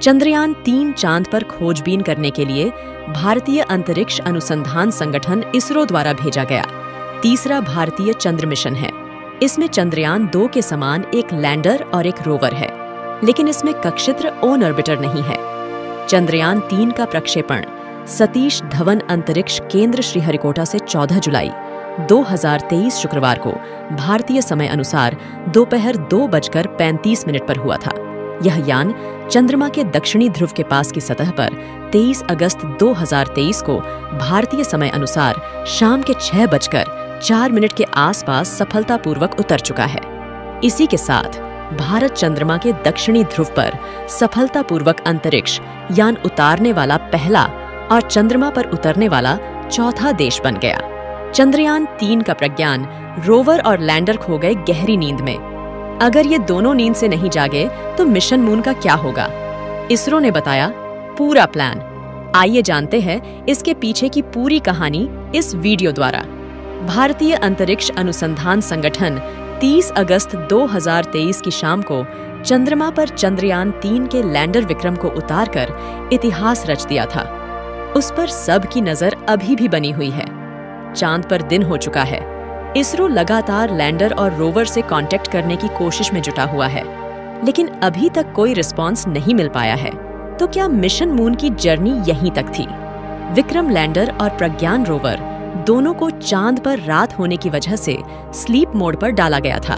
चंद्रयान-3 चांद पर खोजबीन करने के लिए भारतीय अंतरिक्ष अनुसंधान संगठन इसरो द्वारा भेजा गया तीसरा भारतीय चंद्र मिशन है। इसमें चंद्रयान-2 के समान एक लैंडर और एक रोवर है, लेकिन इसमें कक्षित्र ऑन ऑर्बिटर नहीं है। चंद्रयान-3 का प्रक्षेपण सतीश धवन अंतरिक्ष केंद्र श्रीहरिकोटा से 14 जुलाई 2023 शुक्रवार को भारतीय समय अनुसार दोपहर 2:35 पर हुआ था। यह यान चंद्रमा के दक्षिणी ध्रुव के पास की सतह पर 23 अगस्त 2023 को भारतीय समय अनुसार शाम के 6:04 के आसपास सफलतापूर्वक उतर चुका है। इसी के साथ भारत चंद्रमा के दक्षिणी ध्रुव पर सफलतापूर्वक अंतरिक्ष यान उतारने वाला पहला और चंद्रमा पर उतरने वाला चौथा देश बन गया। चंद्रयान-3 का प्रज्ञान रोवर और लैंडर खो गए गहरी नींद में। अगर ये दोनों नींद से नहीं जागे तो मिशन मून का क्या होगा? इसरो ने बताया पूरा प्लान। आइए जानते हैं इसके पीछे की पूरी कहानी इस वीडियो द्वारा। भारतीय अंतरिक्ष अनुसंधान संगठन 30 अगस्त 2023 की शाम को चंद्रमा पर चंद्रयान-3 के लैंडर विक्रम को उतारकर इतिहास रच दिया था। उस पर सबकी नजर अभी भी बनी हुई है। चांद पर दिन हो चुका है। इसरो लगातार लैंडर और रोवर से कांटेक्ट करने की कोशिश में जुटा हुआ है, लेकिन अभी तक कोई रिस्पांस नहीं मिल पाया है। तो क्या मिशन मून की जर्नी यहीं तक थी? विक्रम लैंडर और प्रज्ञान रोवर दोनों को चांद पर रात होने की वजह से स्लीप मोड पर डाला गया था।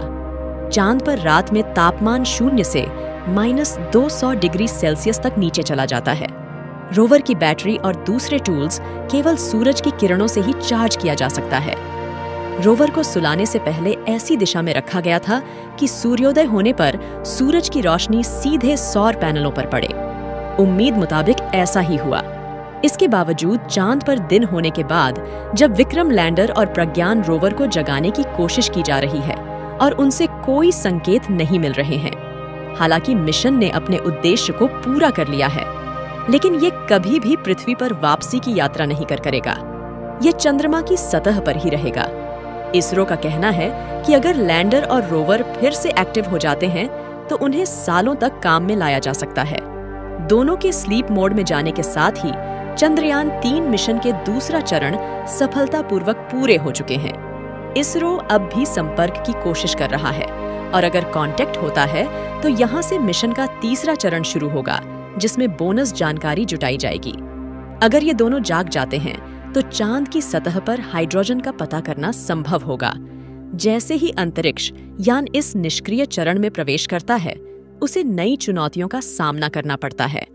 चांद पर रात में तापमान 0 से -200 डिग्री सेल्सियस तक नीचे चला जाता है। रोवर की बैटरी और दूसरे टूल्स केवल सूरज की किरणों से ही चार्ज किया जा सकता है। रोवर को सुलाने से पहले ऐसी दिशा में रखा गया था कि सूर्योदय होने पर सूरज की रोशनी सीधे सौर पैनलों पर पड़े। उम्मीद मुताबिक ऐसा ही हुआ। इसके बावजूद चांद पर दिन होने के बाद जब विक्रम लैंडर और प्रज्ञान रोवर को जगाने की कोशिश की जा रही है और उनसे कोई संकेत नहीं मिल रहे हैं। हालांकि मिशन ने अपने उद्देश्य को पूरा कर लिया है, लेकिन ये कभी भी पृथ्वी पर वापसी की यात्रा नहीं करेगा। ये चंद्रमा की सतह पर ही रहेगा। इसरो का कहना है कि अगर लैंडर और रोवर फिर से एक्टिव हो जाते हैं तो उन्हें सालों तक काम में लाया जा सकता है। दोनों के स्लीप मोड में जाने के साथ ही चंद्रयान-3 मिशन के दूसरा चरण सफलतापूर्वक पूरे हो चुके हैं। इसरो अब भी संपर्क की कोशिश कर रहा है और अगर कांटेक्ट होता है तो यहाँ से मिशन का तीसरा चरण शुरू होगा, जिसमें बोनस जानकारी जुटाई जाएगी। अगर ये दोनों जाग जाते हैं तो चांद की सतह पर हाइड्रोजन का पता करना संभव होगा। जैसे ही अंतरिक्ष यान इस निष्क्रिय चरण में प्रवेश करता है, उसे नई चुनौतियों का सामना करना पड़ता है।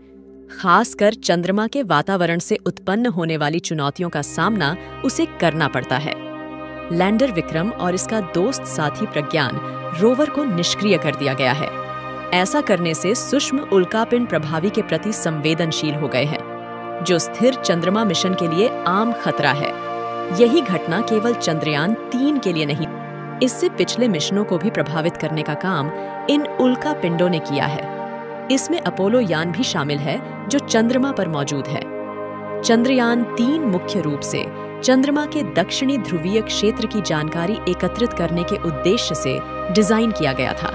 खासकर चंद्रमा के वातावरण से उत्पन्न होने वाली चुनौतियों का सामना उसे करना पड़ता है। लैंडर विक्रम और इसका दोस्त साथी प्रज्ञान रोवर को निष्क्रिय कर दिया गया है। ऐसा करने से सूक्ष्म उल्कापिंड प्रभावी के प्रति संवेदनशील हो गए हैं, जो स्थिर चंद्रमा मिशन के लिए आम खतरा है। यही घटना केवल चंद्रयान-3 के लिए नहीं, इससे पिछले मिशनों को भी प्रभावित करने का काम इन उल्कापिंडों ने किया है। इसमें अपोलो यान भी शामिल है, जो चंद्रमा पर मौजूद है। चंद्रयान-3 मुख्य रूप से चंद्रमा के दक्षिणी ध्रुवीय क्षेत्र की जानकारी एकत्रित करने के उद्देश्य से डिजाइन किया गया था,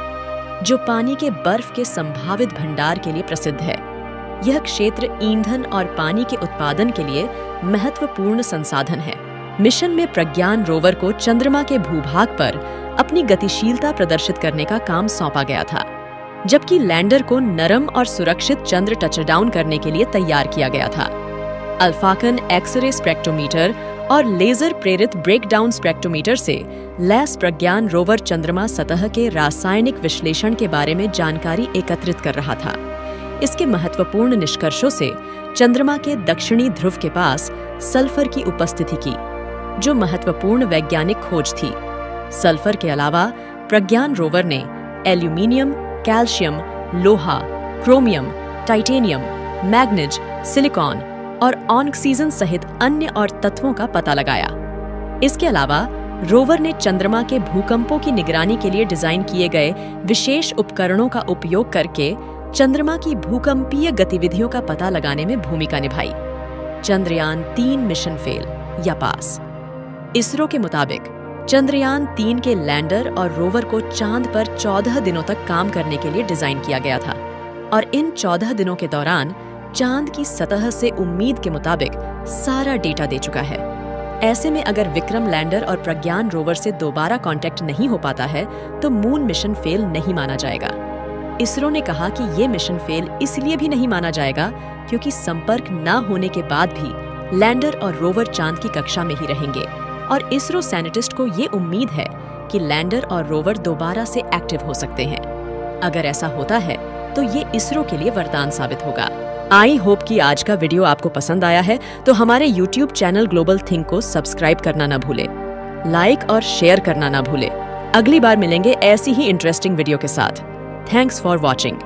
जो पानी के बर्फ के संभावित भंडार के लिए प्रसिद्ध है। यह क्षेत्र ईंधन और पानी के उत्पादन के लिए महत्वपूर्ण संसाधन है। मिशन में प्रज्ञान रोवर को चंद्रमा के भूभाग पर अपनी गतिशीलता प्रदर्शित करने का काम सौंपा गया था, जबकि लैंडर को नरम और सुरक्षित चंद्र टचडाउन करने के लिए तैयार किया गया था। अल्फाकन एक्स-रे स्पेक्ट्रोमीटर और लेजर प्रेरित ब्रेकडाउन स्पेक्ट्रोमीटर से लैस प्रज्ञान रोवर चंद्रमा सतह के रासायनिक विश्लेषण के बारे में जानकारी एकत्रित कर रहा था। इसके महत्वपूर्ण निष्कर्षों से चंद्रमा के दक्षिणी ध्रुव के पास सल्फर की उपस्थिति की, जो महत्वपूर्ण वैज्ञानिक खोज थी। सल्फर के अलावा प्रज्ञान रोवर ने एल्यूमिनियम, कैल्शियम, लोहा, क्रोमियम, टाइटेनियम, मैग्नीज, सिलिकॉन और ऑक्सीजन सहित अन्य और तत्वों का पता लगाया। इसके अलावा रोवर ने चंद्रमा के भूकंपों की निगरानी के लिए डिजाइन किए गए विशेष उपकरणों का उपयोग करके चंद्रमा की भूकंपीय गतिविधियों का पता लगाने में भूमिका निभाई। चंद्रयान-3 मिशन फेल या पास। इसरो के मुताबिक चंद्रयान-3 के लैंडर और रोवर को चांद पर 14 दिनों तक काम करने के लिए डिजाइन किया गया था। और इन 14 दिनों के दौरान चांद की सतह से उम्मीद के मुताबिक सारा डेटा दे चुका है। ऐसे में अगर विक्रम लैंडर और प्रज्ञान रोवर से दोबारा कांटेक्ट नहीं हो पाता है तो मून मिशन फेल नहीं माना जाएगा। इसरो ने कहा कि ये मिशन फेल इसलिए भी नहीं माना जाएगा क्योंकि संपर्क न होने के बाद भी लैंडर और रोवर चांद की कक्षा में ही रहेंगे और इसरो साइंटिस्ट को ये उम्मीद है कि लैंडर और रोवर दोबारा से एक्टिव हो सकते हैं। अगर ऐसा होता है तो ये इसरो के लिए वरदान साबित होगा। आई होप कि आज का वीडियो आपको पसंद आया है तो हमारे YouTube चैनल ग्लोबल थिंक को सब्सक्राइब करना ना भूले, लाइक और शेयर करना ना भूले। अगली बार मिलेंगे ऐसी ही इंटरेस्टिंग वीडियो के साथ। Thanks for watching.